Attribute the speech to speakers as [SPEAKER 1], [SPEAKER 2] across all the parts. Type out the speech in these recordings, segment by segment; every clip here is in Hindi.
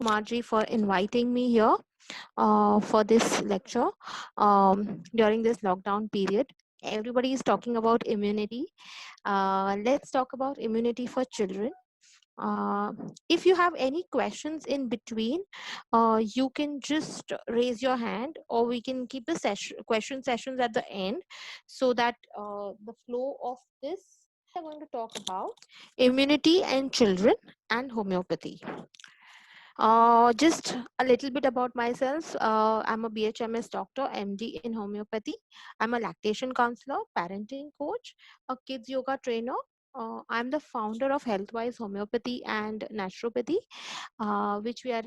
[SPEAKER 1] Kumarji for inviting me here for this lecture during this lockdown period. Everybody is talking about immunity. Let's talk about immunity for children. Uh, if you have any questions in between, you can just raise your hand, or we can keep the question sessions at the end, so that the flow of this. We're going to talk about immunity and children and homeopathy. Just a little bit about myself. I'm a BHMS doctor, MD in homeopathy. I'm a lactation counselor, parenting coach, a kids yoga trainer. I'm the founder of Healthwise Homeopathy and Naturopathy, which we are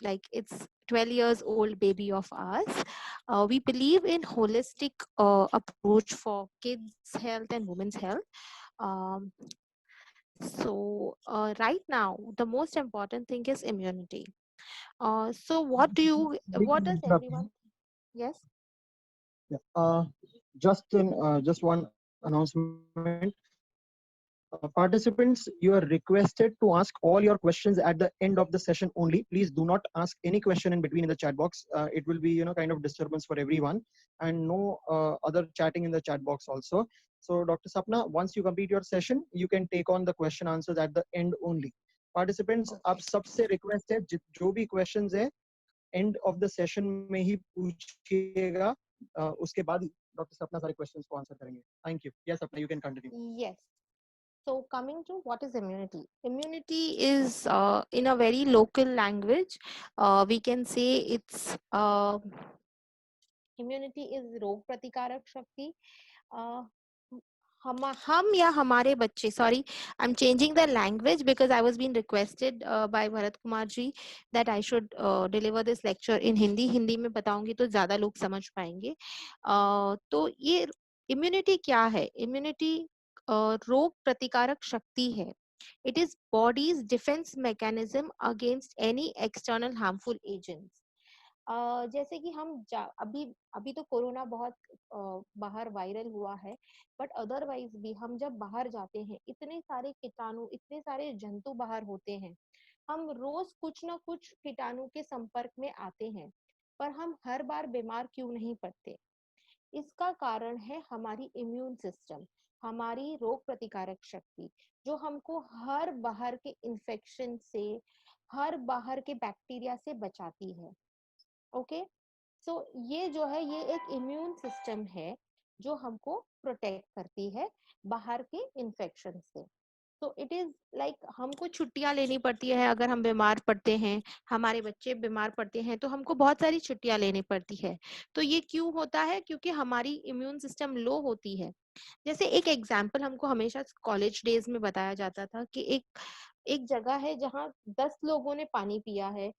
[SPEAKER 1] like it's 12 years old baby of ours. We believe in holistic approach for kids' health and women's health. Um, right now, the most important thing is immunity. So what does
[SPEAKER 2] Interrupt you.
[SPEAKER 1] everyone, yes?
[SPEAKER 2] Yeah. Just one announcement. Participants, you are requested to ask all your questions at the end of the session only. Please do not ask any question in between in the chat box. It will be, kind of disturbance for everyone, and no other chatting in the chat box also. So, Dr. Sapna, once you complete your session, you can take on the question answers at the end only. Participants, आप
[SPEAKER 1] Okay.
[SPEAKER 2] सबसे request है जो भी questions है end of the session में ही पूछिएगा. उसके बाद ही डॉक्टर सपना सारे क्वेश्चंस को आंसर करेंगे. Thank you. यस सपना, you can continue.
[SPEAKER 1] Yes. So coming to what is immunity? Immunity is in a very local language. We can say it's immunity is रोग प्रतिकारक शक्ति. uh, हम या हमारे बच्चे, sorry, I'm changing the language because I was being requested by Bharat Kumar ji that I should deliver this lecture in Hindi में बताऊंगी तो ज्यादा लोग समझ पाएंगे. तो ये इम्यूनिटी क्या है? इम्यूनिटी रोग प्रतिकारक शक्ति है. It is body's defense mechanism against any external harmful agents. जैसे कि अभी अभी तो कोरोना बहुत बाहर वायरल हुआ है, बट अदरवाइज भी हम जब बाहर जाते हैं, इतने सारे कीटाणु, इतने सारे जंतु बाहर होते हैं. हम रोज कुछ ना कुछ कीटाणु के संपर्क में आते हैं, पर हम हर बार बीमार क्यों नहीं पड़ते? इसका कारण है हमारी इम्यून सिस्टम, हमारी रोग प्रतिकारक शक्ति, जो हमको हर बाहर के इन्फेक्शन से, हर बाहर के बैक्टीरिया से बचाती है. ओके. सो ये जो है, ये एक इम्यून सिस्टम है जो हमको प्रोटेक्ट करती है बाहर के इन्फेक्शन से. तो इट इज लाइक हमको छुट्टियां लेनी पड़ती है अगर हम बीमार पड़ते हैं, हमारे बच्चे बीमार पड़ते हैं तो हमको बहुत सारी छुट्टियां लेनी पड़ती है. तो ये क्यों होता है? क्योंकि हमारी इम्यून सिस्टम लो होती है. जैसे एक एग्जाम्पल हमको हमेशा कॉलेज डेज में बताया जाता था कि एक एक जगह है जहाँ 10 लोगों ने पानी पिया है,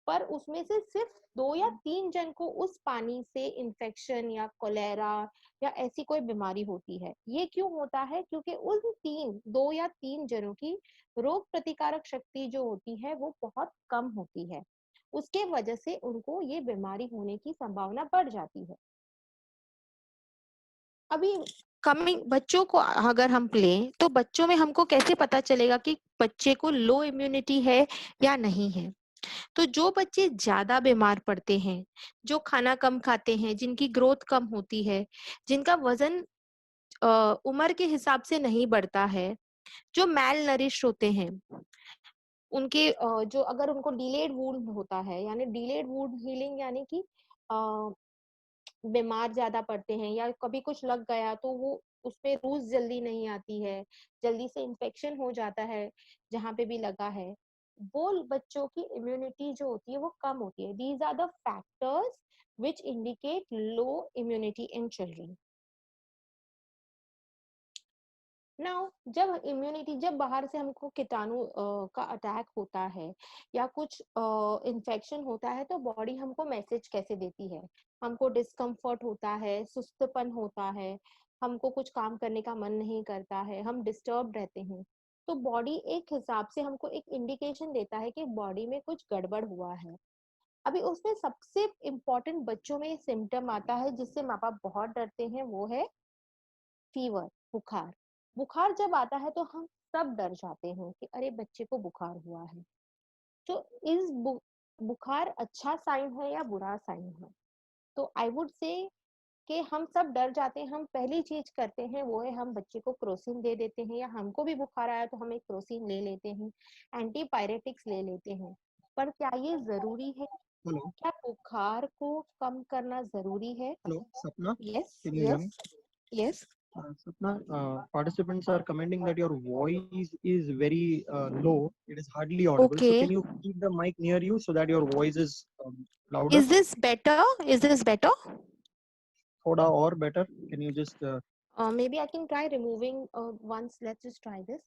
[SPEAKER 1] पर उसमें से सिर्फ 2 या 3 जन को उस पानी से इन्फेक्शन या कोलेरा या ऐसी कोई बीमारी होती है. ये क्यों होता है? क्योंकि उन 2 या 3 जनों की रोग प्रतिकारक शक्ति जो होती है वो बहुत कम होती है. उसके वजह से उनको ये बीमारी होने की संभावना बढ़ जाती है. अभी कमिंग बच्चों को अगर हम लें, तो बच्चों में हमको कैसे पता चलेगा कि बच्चे को लो इम्यूनिटी है या नहीं है? तो जो बच्चे ज्यादा बीमार पड़ते हैं, जो खाना कम खाते हैं, जिनकी ग्रोथ कम होती है, जिनका वजन उम्र के हिसाब से नहीं बढ़ता है, जो मैल नरिश होते हैं, उनके जो अगर उनको डिलेड वुंड होता है, यानी डिलेड वुंड हीलिंग, यानी कि बीमार ज्यादा पड़ते हैं या कभी कुछ लग गया तो वो उसपे रूज जल्दी नहीं आती है, जल्दी से इन्फेक्शन हो जाता है जहाँ पे भी लगा है, वो बच्चों की इम्यूनिटी जो होती है वो कम होती है. These are the factors which indicate low immunity in children. Now जब बाहर से हमको कीटाणु का अटैक होता है या कुछ इन्फेक्शन होता है, तो बॉडी हमको मैसेज कैसे देती है? हमको डिस्कम्फर्ट होता है, सुस्तपन होता है, हमको कुछ काम करने का मन नहीं करता है, हम डिस्टर्ब रहते हैं. तो बॉडी एक हिसाब से हमको एक इंडिकेशन देता है कि बॉडी में कुछ गड़बड़ हुआ है. अभी उसमें सबसे इम्पोर्टेंट बच्चों में सिम्टम आता है जिससे माँ बाप बहुत डरते हैं, वो है फीवर, बुखार. बुखार जब आता है तो हम सब डर जाते हैं कि अरे बच्चे को बुखार हुआ है. तो इस बुखार अच्छा साइन है या बुरा साइन है? तो आई वुड से कि हम सब डर जाते हैं, हम पहली चीज करते हैं वो है हम बच्चे को क्रोसिन दे देते हैं, या हमको भी बुखार आया तो हम एक क्रोसिन ले लेते हैं, एंटीपायरेटिक्स ले लेते हैं। पर क्या ये जरूरी है?
[SPEAKER 2] Hello,
[SPEAKER 1] क्या बुखार को कम करना जरूरी है?
[SPEAKER 2] hello, Sapna.
[SPEAKER 1] Yes,
[SPEAKER 2] Can you hear me?
[SPEAKER 1] Yes, yes.
[SPEAKER 2] Sapna, participants are commenting that your voice is very low. It is hardly audible. So
[SPEAKER 1] Okay.
[SPEAKER 2] can you keep the mic near you so that your voice is louder?
[SPEAKER 1] Is this better? Is this better?
[SPEAKER 2] Thoda or better. Can you just?
[SPEAKER 1] Maybe I can try removing once. Let's just try this.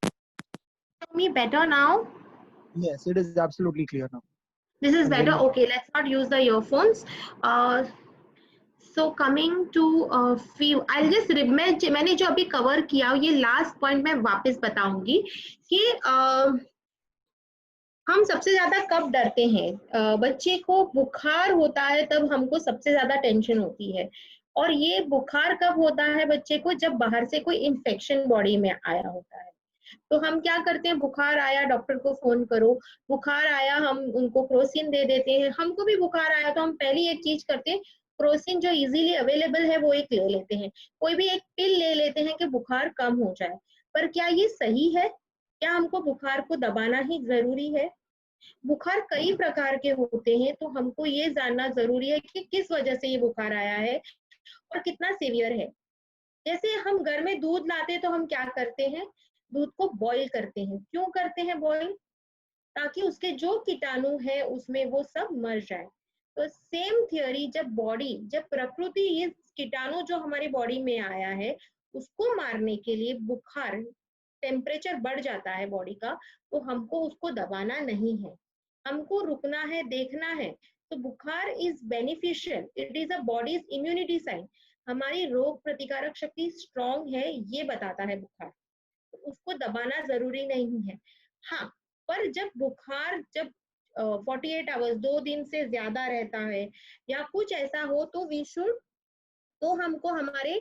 [SPEAKER 1] Tell me better now.
[SPEAKER 2] Yes, it is absolutely clear now.
[SPEAKER 1] This is
[SPEAKER 2] And
[SPEAKER 1] better.
[SPEAKER 2] very.
[SPEAKER 1] Okay, let's not use the earphones. So coming to few, I'll just मैंने जो अभी कवर किया ये लास्ट पॉइंट मैं वापस बताऊंगी कि हम सबसे ज्यादा कब डरते हैं। बच्चे को बुखार होता है तब हमको सबसे ज्यादा टेंशन होती है, और ये बुखार कब होता है बच्चे को? जब बाहर से कोई इन्फेक्शन बॉडी में आया होता है। तो हम क्या करते हैं, बुखार आया डॉक्टर को फोन करो, बुखार आया हम उनको क्रोसिन दे देते हैं। हमको भी बुखार आया तो हम पहली एक चीज करते हैं, क्रोसिन जो इजीली अवेलेबल है वो एक ले लेते हैं, कोई भी एक पिल ले लेते हैं कि बुखार कम हो जाए। पर क्या ये सही है? क्या हमको बुखार को दबाना ही जरूरी है? बुखार कई प्रकार के होते हैं, तो हमको ये जानना जरूरी है कि किस वजह से ये बुखार आया है और कितना सीवियर है। जैसे हम घर में दूध लाते तो हम क्या करते हैं, दूध को बॉईल करते हैं। क्यों करते हैं बॉईल? ताकि उसके जो कीटाणु है उसमें वो सब मर जाए। तो सेम थियोरी, जब प्रकृति इस कीटाणु जो हमारी बॉडी में आया है उसको मारने के लिए बुखार, टेम्परेचर बढ़ जाता है बॉडी का, तो हमको उसको दबाना नहीं है, हमको रुकना है, देखना है। तो बुखार is beneficial, it is a body's immunity sign. हमारी रोग प्रतिकारक शक्ति स्ट्रॉन्ग है ये बताता है बुखार, तो उसको दबाना जरूरी नहीं है। हाँ, पर जब बुखार 48 आवर्स 2 दिन से ज्यादा रहता है या कुछ ऐसा हो तो वी शुड, तो हमको हमारे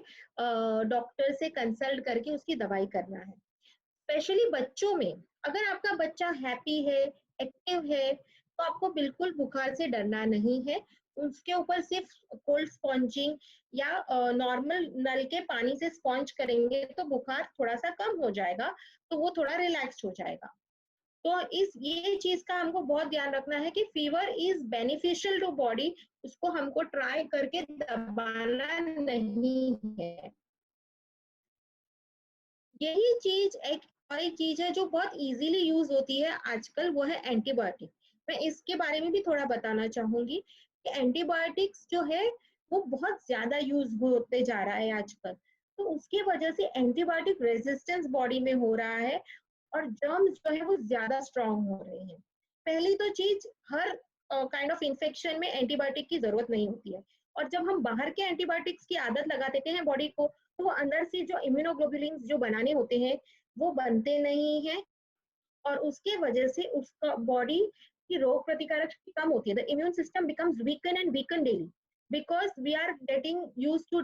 [SPEAKER 1] डॉक्टर से कंसल्ट करके उसकी दवाई करना है। स्पेशली बच्चों में, अगर आपका बच्चा हैप्पी है, एक्टिव है, तो आपको बिल्कुल बुखार से डरना नहीं है। उसके ऊपर सिर्फ कोल्ड स्पॉन्जिंग या नॉर्मल नल के पानी से स्पॉन्ज करेंगे तो बुखार थोड़ा सा कम हो जाएगा, तो वो थोड़ा रिलैक्स हो जाएगा। तो ये चीज का हमको बहुत ध्यान रखना है कि fever is beneficial to body, उसको हमको ट्राई करके दबाना नहीं है। यही चीज एक चीज है जो बहुत इजीली यूज होती है आजकल, वो है एंटीबायोटिक। मैं इसके बारे में भी थोड़ा बताना चाहूंगी कि एंटीबायोटिक्स जो है वो बहुत ज्यादा यूज होते जा रहा है आजकल। तो उसकी वजह से एंटीबायोटिक रेजिस्टेंस बॉडी में हो रहा है और जर्म्स जो है वो ज्यादा स्ट्रांग हो रहे हैं। पहली तो चीज, हर काइंड ऑफ इन्फेक्शन में एंटीबायोटिक की जरूरत नहीं होती है, और जब हम बाहर के एंटीबायोटिक्स की आदत लगा देते हैं बॉडी को, तो अंदर से जो इम्यूनोग्लोबुलिन जो बनाने होते हैं वो बनते नहीं है, और उसके वजह से उसका बॉडी की रोग प्रतिकारक शक्ति कम होती है। The immune system becomes weaken and weaken daily because we are getting use to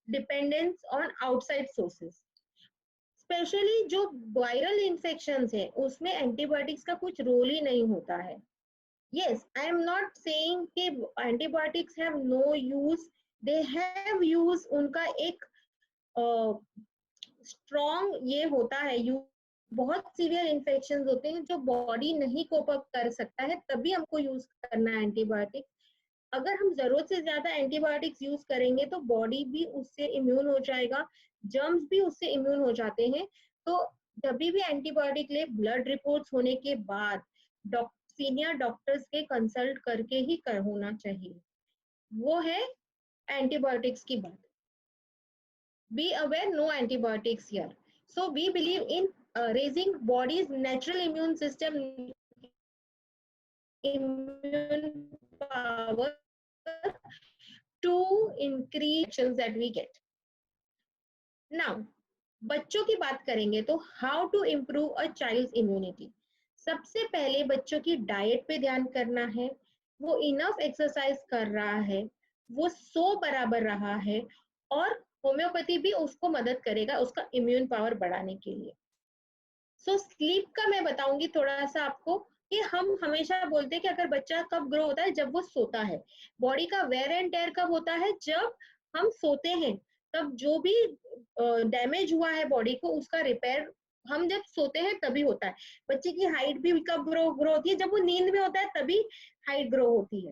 [SPEAKER 1] dependence on outside sources. Specially जो वायरल इन्फेक्शन है उसमें एंटीबायोटिक्स का कुछ रोल ही नहीं होता है। Yes, I am not saying कि antibiotics have no use, they have use, उनका एक स्ट्रॉन्ग ये होता है यूज। बहुत सीवियर इन्फेक्शन होते हैं जो बॉडी नहीं कोप अप कर सकता है, तभी हमको यूज करना है एंटीबायोटिक। अगर हम जरूरत से ज्यादा एंटीबायोटिक्स यूज करेंगे तो बॉडी भी उससे इम्यून हो जाएगा, जर्म्स भी उससे इम्यून हो जाते हैं। तो जब भी एंटीबायोटिक ले, ब्लड रिपोर्ट्स होने के बाद सीनियर डॉक्टर्स के कंसल्ट करके ही होना चाहिए। वो है एंटीबायोटिक्स की बात। Be aware, no antibiotics here. So we believe in raising body's natural immune system, immune power to increase actions that we get. Now, बच्चों की बात करेंगे तो how to improve a child's immunity. सबसे पहले बच्चों की डाइट पे ध्यान करना है, वो इनफ एक्सरसाइज कर रहा है, वो सो बराबर रहा है, और होम्योपैथी भी उसको मदद करेगा उसका इम्यून पावर बढ़ाने के लिए। सो स्लीप का मैं बताऊंगी थोड़ा सा आपको।
[SPEAKER 3] कि हम हमेशा बोलते हैं कि अगर बच्चा कब ग्रो होता है, जब वो सोता है। बॉडी का वेयर एंड टेयर कब होता है, जब हम सोते हैं। तब जो भी डैमेज हुआ है बॉडी को, उसका रिपेयर हम जब सोते हैं तभी होता है। बच्चे की हाइट भी कब ग्रो होती है, जब वो नींद में होता है तभी हाइट ग्रो होती है।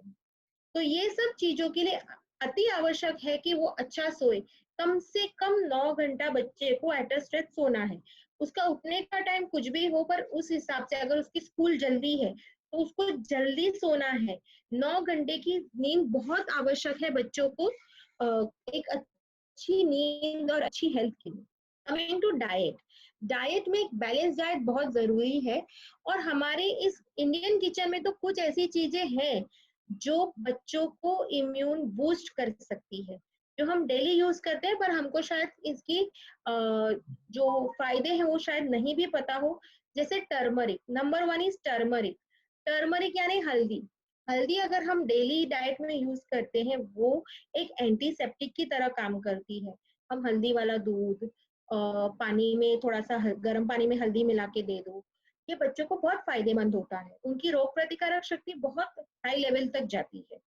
[SPEAKER 3] तो ये सब चीजों के लिए अति आवश्यक है कि वो अच्छा सोए। कम से कम 9 घंटा बच्चे को एट अ स्ट्रेच सोना है। उसका उठने का टाइम कुछ भी हो, पर उस हिसाब से अगर उसकी स्कूल जल्दी है तो उसको जल्दी सोना है। 9 घंटे की नींद बहुत आवश्यक है बच्चों को एक अच्छी नींद और अच्छी हेल्थ के लिए। कमिंग टू डाइट, डाइट में एक बैलेंस डाइट बहुत जरूरी है। और हमारे इस इंडियन किचन में तो कुछ ऐसी चीजें हैं जो बच्चों को इम्यून बूस्ट कर सकती है, जो हम डेली यूज करते हैं, पर हमको शायद इसकी जो फायदे हैं वो शायद नहीं भी पता हो। जैसे turmeric, number 1 is turmeric. Turmeric यानी हल्दी। हल्दी अगर हम डेली डाइट में यूज करते हैं, वो एक एंटीसेप्टिक की तरह काम करती है। हम हल्दी वाला दूध पानी में थोड़ा सा गर्म पानी में हल्दी मिला के दे दो, ये बच्चों को बहुत फायदेमंद होता है। उनकी रोग प्रतिकारक शक्ति बहुत हाई लेवल तक जाती है।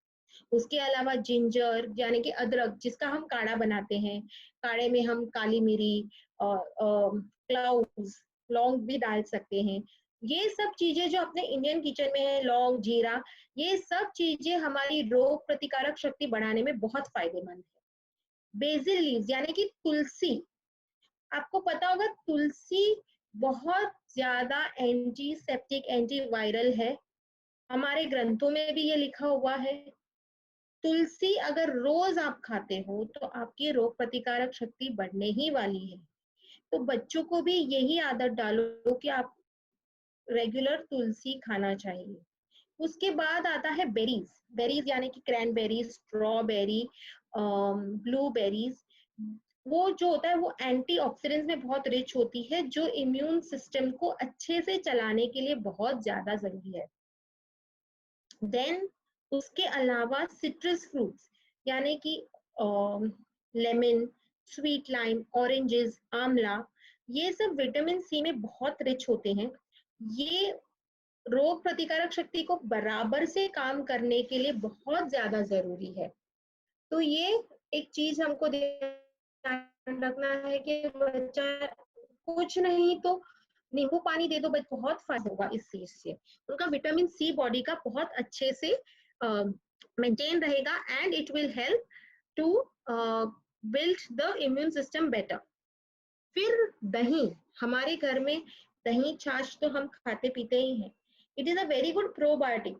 [SPEAKER 3] उसके अलावा जिंजर यानी कि अदरक, जिसका हम काढ़ा बनाते हैं, काढ़े में हम काली मिरी और क्लाउज, लौंग भी डाल सकते हैं। ये सब चीजें जो अपने इंडियन किचन में है, लौंग, जीरा, ये सब चीजें हमारी रोग प्रतिकारक शक्ति बढ़ाने में बहुत फायदेमंद है। बेसिल लीव्स यानी कि तुलसी, आपको पता होगा तुलसी बहुत ज्यादा एंटीसेप्टिक, एंटीवायरल है। हमारे ग्रंथों में भी ये लिखा हुआ है। तुलसी अगर रोज आप खाते हो तो आपकी रोग प्रतिकारक शक्ति बढ़ने ही वाली है। तो बच्चों को भी यही आदत डालो कि आप रेगुलर तुलसी खाना चाहिए। उसके बाद आता है बेरीज। बेरीज यानी कि क्रैनबेरीज, स्ट्रॉबेरी, ब्लूबेरीज। वो जो होता है वो एंटीऑक्सीडेंट्स में बहुत रिच होती है, जो इम्यून सिस्टम को अच्छे से चलाने के लिए बहुत ज्यादा जरूरी है। देन उसके अलावा सिट्रस फ्रूट्स यानी कि लेमन, स्वीट लाइम, ऑरेंजेस, आंवला, ये सब विटामिन सी में बहुत रिच होते हैं। ये रोग प्रतिकारक शक्ति को बराबर से काम करने के लिए बहुत ज्यादा जरूरी है। तो ये एक चीज हमको ध्यान रखना है कि बच्चा कुछ नहीं तो नींबू पानी दे दो, बस बहुत फायदा होगा इस चीज से। उनका विटामिन सी बॉडी का बहुत अच्छे से मेंटेन रहेगा and it will help to build the immune system better. फिर दही, हमारे घर में दही छाछ तो हम खाते पीते ही हैं। It is a very good probiotic.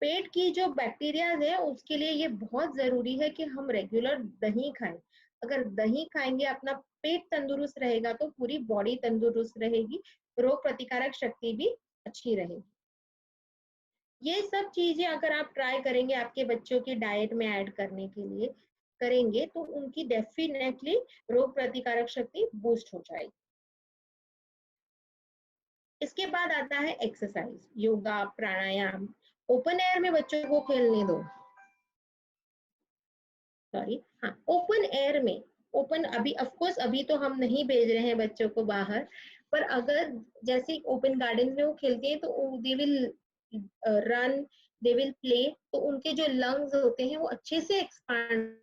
[SPEAKER 3] पेट की जो बैक्टीरिया है उसके लिए ये बहुत जरूरी है कि हम रेगुलर दही खाएं। अगर दही खाएंगे, अपना पेट तंदुरुस्त रहेगा तो पूरी बॉडी तंदुरुस्त रहेगी, रोग प्रतिकारक शक्ति भी अच्छी रहेगी। ये सब चीजें अगर आप ट्राई करेंगे आपके बच्चों की डाइट में ऐड करने के लिए करेंगे तो उनकी डेफिनेटली रोग प्रतिकारक शक्ति बूस्ट हो जाएगी। इसके बाद आता है एक्सरसाइज, योगा, प्राणायाम। ओपन एयर में बच्चों को खेलने दो, सॉरी, हाँ, ओपन एयर में। ओपन अभी ऑफ कोर्स अभी तो हम नहीं भेज रहे हैं बच्चों को बाहर, पर अगर जैसे ओपन गार्डन में वो खेलते हैं तो they will run, they will play, तो उनके जो लंग्स होते हैं वो अच्छे से एक्सपांड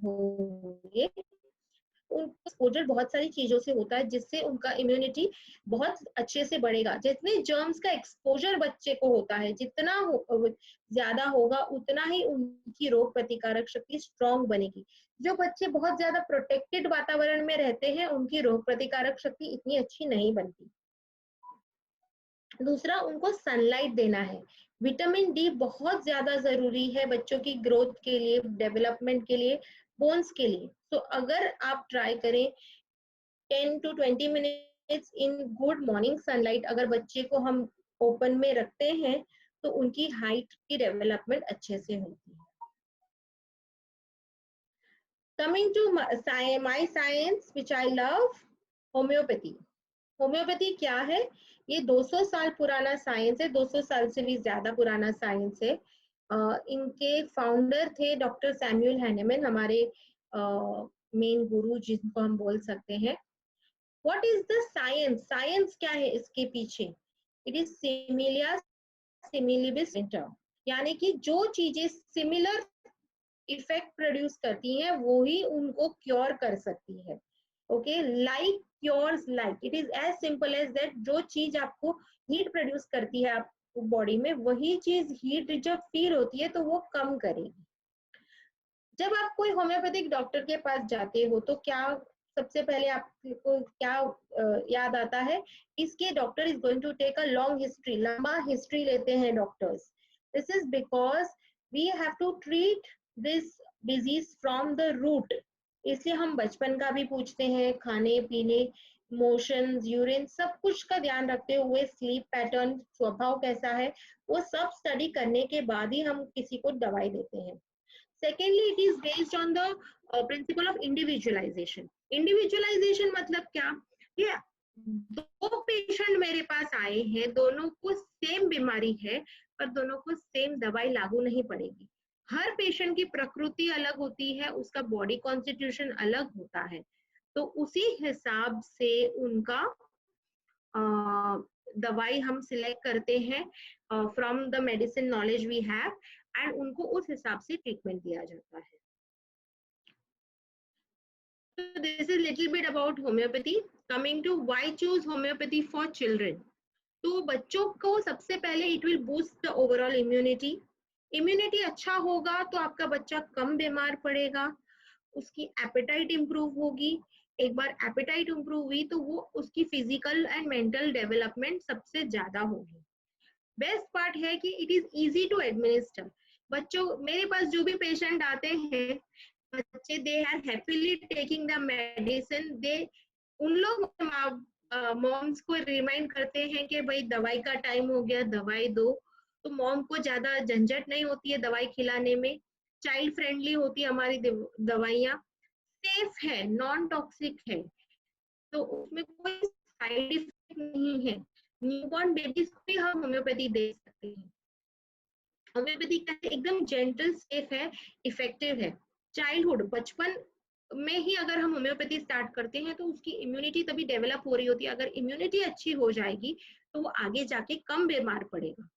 [SPEAKER 3] होंगे। उनको एक्सपोजर बहुत सारी चीजों से होता है जिससे उनका इम्यूनिटी बहुत अच्छे से बढ़ेगा। जितने जर्म्स का एक्सपोजर बच्चे को होता है, जितना ज्यादा होगा उतना ही उनकी रोग प्रतिकारक शक्ति स्ट्रांग बनेगी। जो बच्चे बहुत ज्यादा प्रोटेक्टेड वातावरण में रहते हैं उनकी रोग प्रतिकारक शक्ति इतनी अच्छी नहीं बनती। दूसरा, उनको सनलाइट देना है। विटामिन डी बहुत ज्यादा जरूरी है बच्चों की ग्रोथ के लिए, डेवलपमेंट के लिए, बोन्स के लिए। तो अगर आप ट्राई करें 10 to 20 minutes in good morning sunlight, अगर बच्चे को हम ओपन में रखते हैं तो उनकी हाइट की डेवलपमेंट अच्छे से होती है। Coming to my science which I love, homoeopathy. Homoeopathy क्या है? ये 200 साल पुराना साइंस है, 200 साल से भी ज्यादा पुराना साइंस है। इनके फाउंडर थे डॉक्टर सैमुअल हैनेमन, हमारे मेन गुरु जिनको हम बोल सकते हैं। What is the science? Science क्या है इसके पीछे? इट इज सिमिलिया सिमिलिबिस इंटर, यानी कि जो चीजें सिमिलर इफेक्ट प्रोड्यूस करती हैं वो ही उनको क्योर कर सकती है। Okay, like cures like, it is as simple as that. जो चीज आपको हीट प्रोड्यूस करती है आपको बॉडी में, वही चीज हीट जब फील होती है तो वो कम करेगी। जब आप कोई होम्योपैथिक डॉक्टर के पास जाते हो तो क्या सबसे पहले आपको क्या याद आता है? इसके doctor is going to take a long history, लंबा हिस्ट्री लेते हैं doctors. This is because we have to treat this disease from the root. इसलिए हम बचपन का भी पूछते हैं, खाने पीने, मोशंस, यूरिन, सब कुछ का ध्यान रखते हुए, स्लीप पैटर्न, स्वभाव कैसा है, वो सब स्टडी करने के बाद ही हम किसी को दवाई देते हैं। Secondly, it is based on the principle of individualization. Individualization मतलब क्या? ये दो पेशेंट मेरे पास आए हैं, दोनों को सेम बीमारी है, पर दोनों को सेम दवाई लागू नहीं पड़ेगी। हर पेशेंट की प्रकृति अलग होती है, उसका बॉडी कॉन्स्टिट्यूशन अलग होता है, तो उसी हिसाब से उनका दवाई हम सिलेक्ट करते हैं from the medicine knowledge we have, and उनको उस हिसाब से ट्रीटमेंट दिया जाता है। So this is little bit about homeopathy. Coming to why choose homeopathy for children. तो बच्चों को सबसे पहले it will boost the overall immunity. Immunity अच्छा होगा तो आपका बच्चा कम बीमार पड़ेगा, उसकी एपेटाइट इंप्रूव होगी। एक बार एपेटाइट इंप्रूव हुई तो वो उसकी फिजिकल एंड मेंटल डेवलपमेंट सबसे ज्यादा होगी। बेस्ट पार्ट है कि it is easy to administer. बच्चों, मेरे पास जो भी पेशेंट आते हैं बच्चे, they are happily taking the medicine. They उन लोग मॉम्स को रिमाइंड करते हैं कि भाई दवाई का टाइम हो गया, दवाई दो। तो मॉम को ज्यादा झंझट नहीं होती है दवाई खिलाने में। चाइल्ड फ्रेंडली होती है हमारी दवाइयाँ, सेफ है, नॉन टॉक्सिक है, तो उसमें कोई साइड इफेक्ट नहीं है। न्यूबॉर्न बेबीज को भी हम होम्योपैथी दे सकते हैं। होम्योपैथी एकदम जेंटल, सेफ है, इफेक्टिव है। चाइल्डहुड, बचपन में ही अगर हम होम्योपैथी स्टार्ट करते हैं तो उसकी इम्यूनिटी तभी डेवलप हो रही होती है। अगर इम्यूनिटी अच्छी हो जाएगी तो वो आगे जाके कम बीमार पड़ेगा।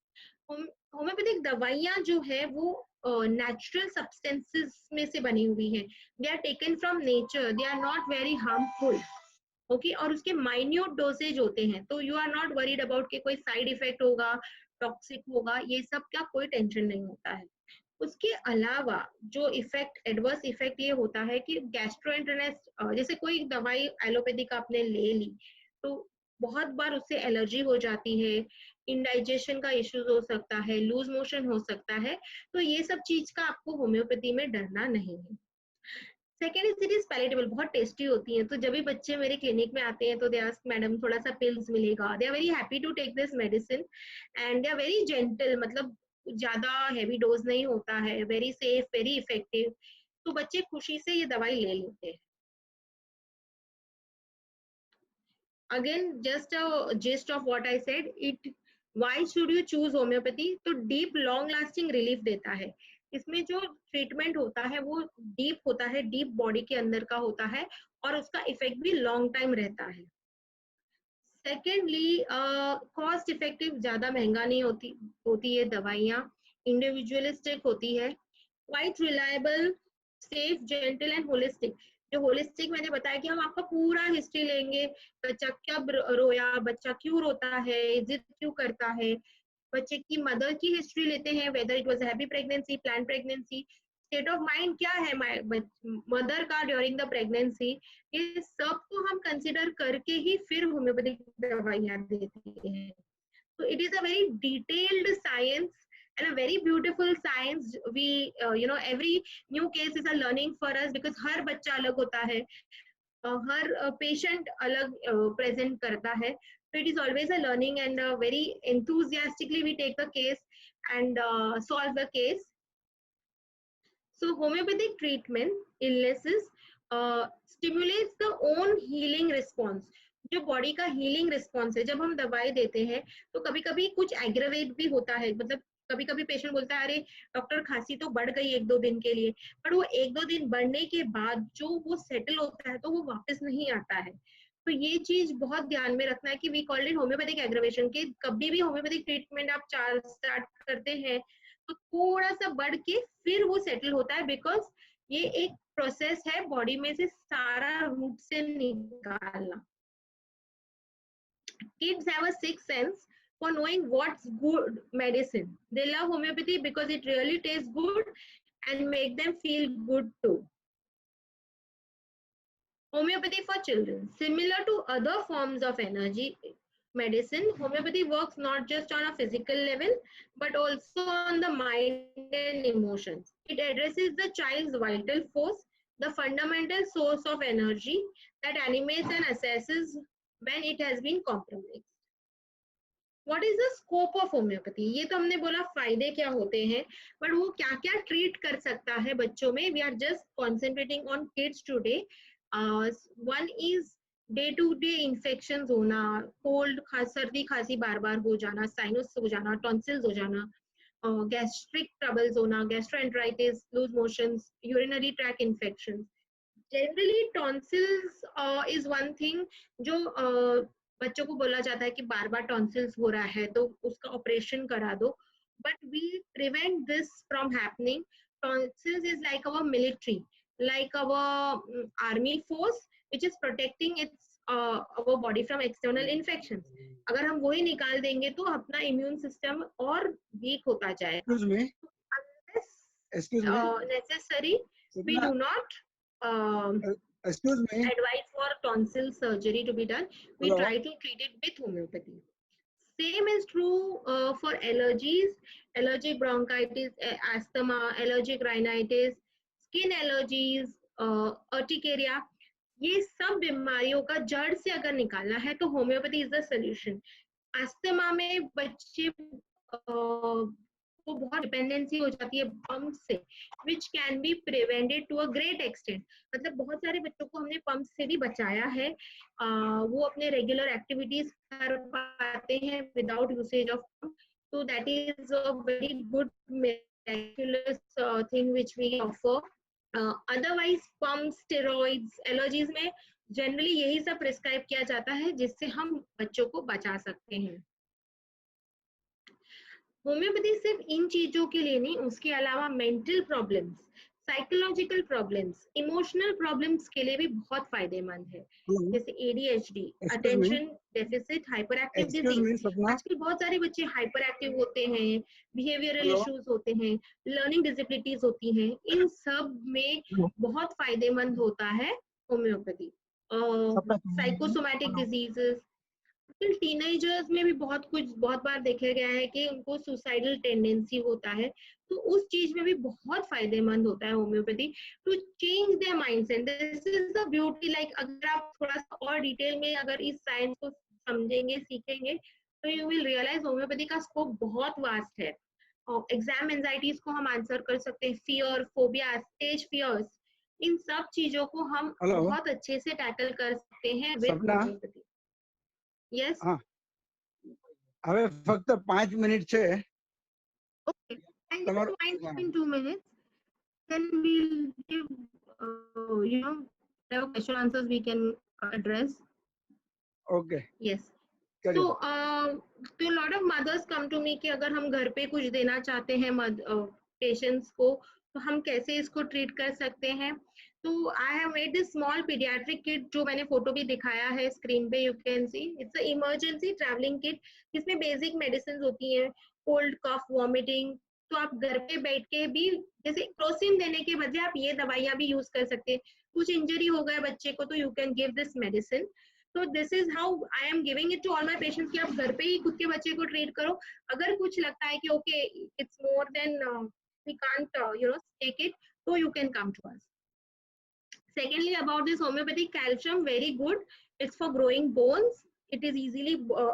[SPEAKER 3] होम्योपैथिक दवाइयाँ जो है वो नेचुरल सब्सटेंसेस में से बनी हुई है। They are taken from nature, they are not very harmful. Okay, और उसके माइन्यूट डोसेज होते हैं, तो you are not worried about कि कोई साइड इफेक्ट होगा, टॉक्सिक होगा, ये सब का कोई टेंशन नहीं होता है। उसके अलावा जो इफेक्ट, एडवर्स इफेक्ट ये होता है कि गैस्ट्रोएंटेराइटिस, जैसे कोई दवाई एलोपैथिक आपने ले ली तो बहुत बार उससे एलर्जी हो जाती है, इंडाइजेशन का इश्यूज हो सकता है, लूज मोशन हो सकता है, तो ये सब चीज का आपको होम्योपैथी में डरना नहीं है। Second is it is palatable, बहुत टेस्टी होती है। तो जब भी बच्चे मेरे क्लिनिक में आते हैं तो दे आस्क मैडम थोड़ा सा पिल्स मिलेगा, they are very happy to take this medicine and they are very gentle, मतलब ज्यादा हैवी डोज नहीं होता है, वेरी सेफ, वेरी इफेक्टिव, तो बच्चे खुशी से ये दवाई ले लेते हैं। Again just a gist of what I said, it why should you choose homeopathy? तो डीप लॉन्ग लास्टिंग रिलीफ देता है। इसमें जो ट्रीटमेंट होता है वो डीप होता है, डीप बॉडी के अंदर का होता है, और उसका इफेक्ट भी लॉन्ग टाइम रहता है। सेकेंडली, कॉस्ट इफेक्टिव, ज्यादा महंगा नहीं होती है दवाइयाँ, इंडिविजुअलिस्टिक होती है, quite reliable, safe, gentle and holistic. जो होलिस्टिक मैंने बताया कि हम आपका पूरा हिस्ट्री लेंगे, बच्चा कब रोया, बच्चा क्यों रोता है, जिद क्यों करता है, बच्चे की मदर की हिस्ट्री लेते हैं, whether it was happy pregnancy, plan pregnancy, state of mind क्या है मदर का ड्यूरिंग द प्रेगनेंसी, ये सब को हम कंसिडर करके ही फिर होम्योपैथिक दवाइयाँ देती हैं। So it is a very detailed science and a very beautiful science. We, every new case is a learning for us because हर बच्चा अलग होता है, हर पेशेंट अलग प्रेजेंट करता है, so it is always a learning and very enthusiastically we take the case and solve the case. So homeopathic treatment illnesses stimulates the own healing response. जो बॉडी का हीलिंग रिस्पॉन्स है, जब हम दवाई देते हैं तो कभी कभी कुछ एग्रेवेट भी होता है, मतलब कभी कभी पेशेंट बोलता है अरे डॉक्टर खांसी तो बढ़ गई 1-2 दिन के लिए, पर वो 1-2 दिन बढ़ने के बाद जो वो सेटल होता है तो वो वापस नहीं आता है। तो ये चीज बहुत ध्यान में रखना है कि we called it homoeopathic aggravation के कभी भी होम्योपैथिक ट्रीटमेंट आप चार स्टार्ट करते हैं तो थोड़ा सा बढ़ के फिर वो सेटल होता है, बिकॉज ये एक प्रोसेस है बॉडी में से सारा रूट से निकालना. Kids have a sixth sense for knowing what's good medicine. They love homeopathy because it really tastes good and make them feel good too. Homeopathy for children. Similar to other forms of energy medicine, homeopathy works not just on a physical level, but also on the mind and emotions. It addresses the child's vital force, the fundamental source of energy that animates and assesses when it has been compromised. What is the scope of homeopathy? ये तो हमने बोला फायदे क्या होते हैं, but वो क्या क्या ट्रीट कर सकता है बच्चों में. We are just concentrating on kids today. One is day to day infection होना, कोल्ड सर्दी खांसी बार बार हो जाना, साइनस हो जाना, टॉन्सिल्स हो जाना, गैस्ट्रिक ट्रबल्स होना, gastroenteritis, loose motions, urinary track infection. Generally tonsils is one thing जो बच्चों को बोला जाता है कि बार बार टॉन्सिल्स हो रहा है तो उसका ऑपरेशन करा दो, but we prevent this from happening. Tonsils is like our military, like our army force which is protecting its our body from external infections. अगर हम वही निकाल देंगे तो अपना immune system और weak होता जाएगा.
[SPEAKER 4] Excuse me.
[SPEAKER 3] Necessary, we do not
[SPEAKER 4] Excuse me.
[SPEAKER 3] advise for tonsil surgery to be done. We
[SPEAKER 4] Hello?
[SPEAKER 3] try to treat it with homeopathy. Same is true for allergies, allergic bronchitis, asthma, allergic rhinitis, skin allergies, urticaria. ये सब बीमारियों का जड़ से अगर निकालना है तो homeopathy is the solution. Asthma में बच्चे को बहुत डिपेंडेंसी हो जाती है पंप से, which can be prevented to a great extent. मतलब बहुत सारे बच्चों को हमने पंप से भी बचाया है. वो अपने रेगुलर एक्टिविटीज कर पाते हैं without usage of pump. So that is a very good miraculous thing which we offer. Otherwise pump, steroids, allergies में जनरली यही सब प्रिस्क्राइब किया जाता है जिससे हम बच्चों को बचा सकते हैं. होम्योपैथी सिर्फ इन चीजों के लिए नहीं, उसके अलावा mental problems, psychological problems, emotional problems के लिए भी बहुत फायदेमंद है.
[SPEAKER 4] Hello?
[SPEAKER 3] जैसे ADHD,
[SPEAKER 4] Excuse me.
[SPEAKER 3] Attention deficit hyper active
[SPEAKER 4] Excuse
[SPEAKER 3] disease.
[SPEAKER 4] me, Sapna.
[SPEAKER 3] आजकल बहुत सारे बच्चे हाइपर एक्टिव होते हैं, बिहेवियरल
[SPEAKER 4] Hello?
[SPEAKER 3] इश्यूज होते हैं, लर्निंग डिसेबिलिटीज होती हैं. इन सब में
[SPEAKER 4] Hello?
[SPEAKER 3] बहुत फायदेमंद होता है होम्योपैथी. साइकोसोमैटिक डिजीजेस, टीनेजर्स में भी बहुत बार देखा गया है कि उनको सुसाइडल टेंडेंसी होता है, तो उस चीज में भी बहुत फायदेमंद होता है homeopathy to change their mindset. This is the beauty. Like अगर आप थोड़ा सा और डिटेल में अगर इस साइंस को समझेंगे, सीखेंगे, तो यू विल रियलाइज होम्योपैथी का स्कोप बहुत वास्ट है. एग्जाम एंजाइटीज को हम आंसर कर सकते हैं, फियर, फोबिया, स्टेज फियर्स, इन सब चीजों को हम
[SPEAKER 4] Hello?
[SPEAKER 3] बहुत अच्छे से टैकल कर सकते हैं विद
[SPEAKER 4] सपना?
[SPEAKER 3] होम्योपैथी. यस.
[SPEAKER 4] हाँ, હવે ફક્ત 5 મિનિટ છે.
[SPEAKER 3] Okay, and just
[SPEAKER 4] તમારું
[SPEAKER 3] mind in 2 minutes, then we'll give, whatever question answers we can address.
[SPEAKER 4] Okay
[SPEAKER 3] Yes.
[SPEAKER 4] करिए.
[SPEAKER 3] So, a lot of mothers come to me कि अगर हम घर पे कुछ देना चाहते हैं पेशेंट्स को, तो हम कैसे इसको ट्रीट कर सकते हैं. तो I have made this small paediatric kit, जो मैंने फोटो भी दिखाया है स्क्रीन पे, you can see. It's a emergency travelling kit जिसमें बेसिक मेडिसिन होती हैं, कोल्ड, कफ, वॉमिटिंग. तो आप घर पे बैठ के भी, जैसे क्रोसिन देने के बदले आप ये दवाइयां भी यूज कर सकते हैं. कुछ इंजरी हो गया बच्चे को तो you can give this medicine. तो this is how I am giving it to all my patients कि आप घर पे ही खुद के बच्चे को ट्रीट करो. अगर कुछ लगता है कि okay it's more than we can't take it, तो you can come to us. Secondly, about this homeopathic calcium, very good. It's for growing bones. It is easily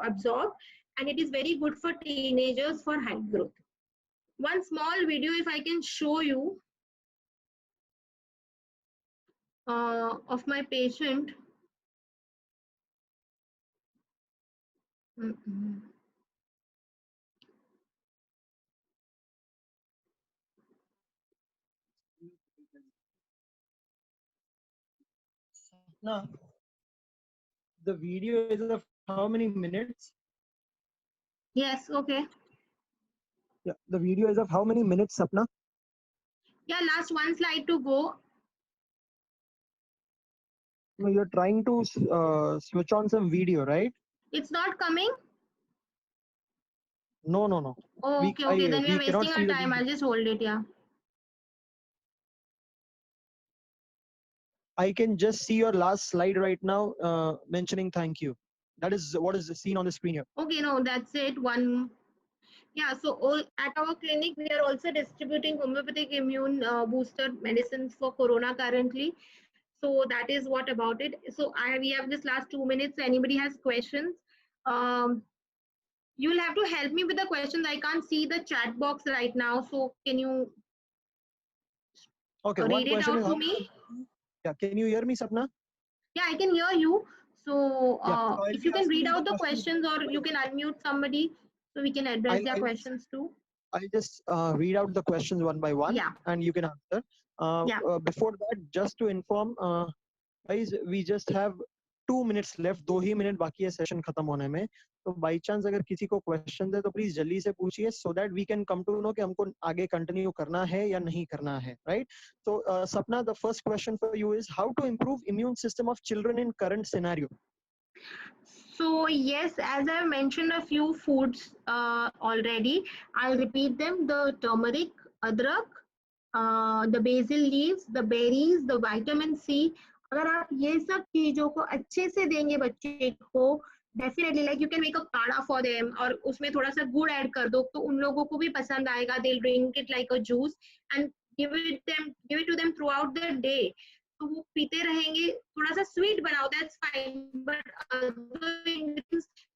[SPEAKER 3] absorbed, and it is very good for teenagers for height growth. One small video, if I can show you, of my patient.
[SPEAKER 2] ना the video is of how many minutes?
[SPEAKER 3] Yes, okay.
[SPEAKER 2] Yeah, the video is of how many minutes, Sapna?
[SPEAKER 3] Yeah, last one slide to go.
[SPEAKER 2] No, you're trying to switch on some video, right?
[SPEAKER 3] It's not coming.
[SPEAKER 2] No, no, no.
[SPEAKER 3] Oh, okay, okay. Then we
[SPEAKER 2] We
[SPEAKER 3] are
[SPEAKER 2] cannot
[SPEAKER 3] wasting
[SPEAKER 2] see
[SPEAKER 3] our
[SPEAKER 2] the
[SPEAKER 3] time.
[SPEAKER 2] video.
[SPEAKER 3] I'll just hold it. Yeah.
[SPEAKER 2] I can just see your last slide right now, mentioning thank you. That is what is seen on the screen here.
[SPEAKER 3] Okay, no, that's it. One. Yeah, so all, at our clinic, we are also distributing homeopathic immune booster medicines for corona currently. So that is what about it. So we have this last 2 minutes. Anybody has questions? Um, you will have to help me with the questions. I can't see the chat box right now. So can you
[SPEAKER 2] Okay, one
[SPEAKER 3] read it
[SPEAKER 2] question
[SPEAKER 3] out
[SPEAKER 2] is,
[SPEAKER 3] to me?
[SPEAKER 2] yeah, can you hear me, Sapna?
[SPEAKER 3] Yeah, I can hear you. So
[SPEAKER 2] Yeah, so I'll
[SPEAKER 3] if
[SPEAKER 2] be
[SPEAKER 3] you can read
[SPEAKER 2] asking the
[SPEAKER 3] out the
[SPEAKER 2] question.
[SPEAKER 3] questions, or you can unmute somebody so we can address their questions too.
[SPEAKER 2] I'll just read out the questions one by one,
[SPEAKER 3] Yeah.
[SPEAKER 2] and you can answer.
[SPEAKER 3] Yeah.
[SPEAKER 2] Before that, just to inform, guys, we just have 2 minutes left. 2 he minute बाकी है session खत्म होने में. तो by chance अगर किसी को question है तो please जल्दी से पूछिए, so that we can come to know कि हमको आगे continue करना है या नहीं करना है, right? So Sapna, the first question for you is how to improve immune system of children in current scenario.
[SPEAKER 3] So yes, as I mentioned a few foods already, I'll repeat them: the turmeric, adrak, the basil leaves, the berries, the vitamin C. अगर आप ये सब चीजों को अच्छे से देंगे बच्चे को, definitely like you can make a काढ़ा फॉर देम, और उसमें थोड़ा सा गुड़ ऐड कर दो तो उन लोगों को भी पसंद आएगा. They drink it like a juice and give it to them throughout the day. तो वो पीते रहेंगे. थोड़ा सा स्वीट बनाओ, that's fine, but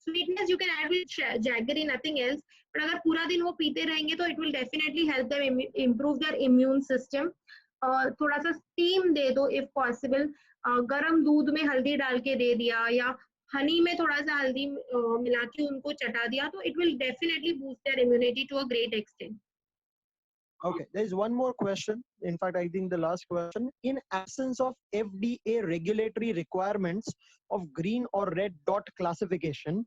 [SPEAKER 3] sweetness you can add with jaggery, nothing else. But अगर पूरा दिन वो पीते रहेंगे तो it will definitely help them improve their immune system. थोड़ा सा स्टीम दे दो इफ पॉसिबल. गर्म दूध में हल्दी डाल के दे दिया, या हनी में थोड़ा सा हल्दी मिला के उनको चटा दिया, तो it will definitely boost their immunity to a great extent.
[SPEAKER 2] Okay, there is one more question. In fact, I think the last question. In absence of FDA regulatory requirements of green or red dot classification,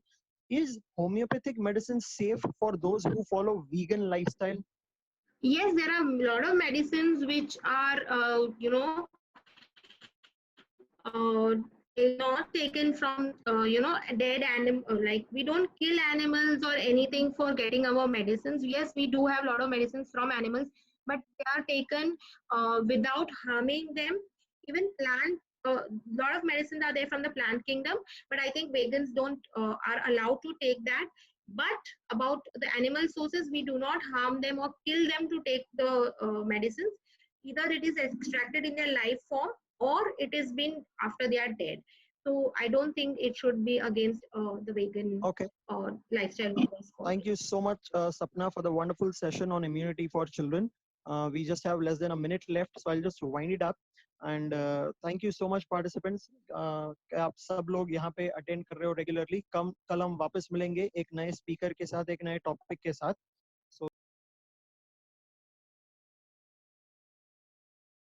[SPEAKER 2] is homeopathic medicine safe for those who follow vegan lifestyle?
[SPEAKER 3] Yes, there are a lot of medicines which are, not taken from, dead animal. Like we don't kill animals or anything for getting our medicines. Yes, we do have a lot of medicines from animals, but they are taken without harming them. Even plant, a lot of medicines are there from the plant kingdom, but I think vegans don't are allowed to take that. But about the animal sources, we do not harm them or kill them to take the medicines. Either it is extracted in their life form or it is been after they are dead. So I don't think it should be against the vegan
[SPEAKER 2] Okay.
[SPEAKER 3] lifestyle.
[SPEAKER 2] Thank you so much, Sapna, for the wonderful session on immunity for children. We just have less than a minute left, so I'll just wind it up. And thank you so much, participants. आप सब लोग यहाँ पे attend कर रहे हो regularly. कल हम वापस मिलेंगे एक नए speaker के साथ, एक नए topic के साथ.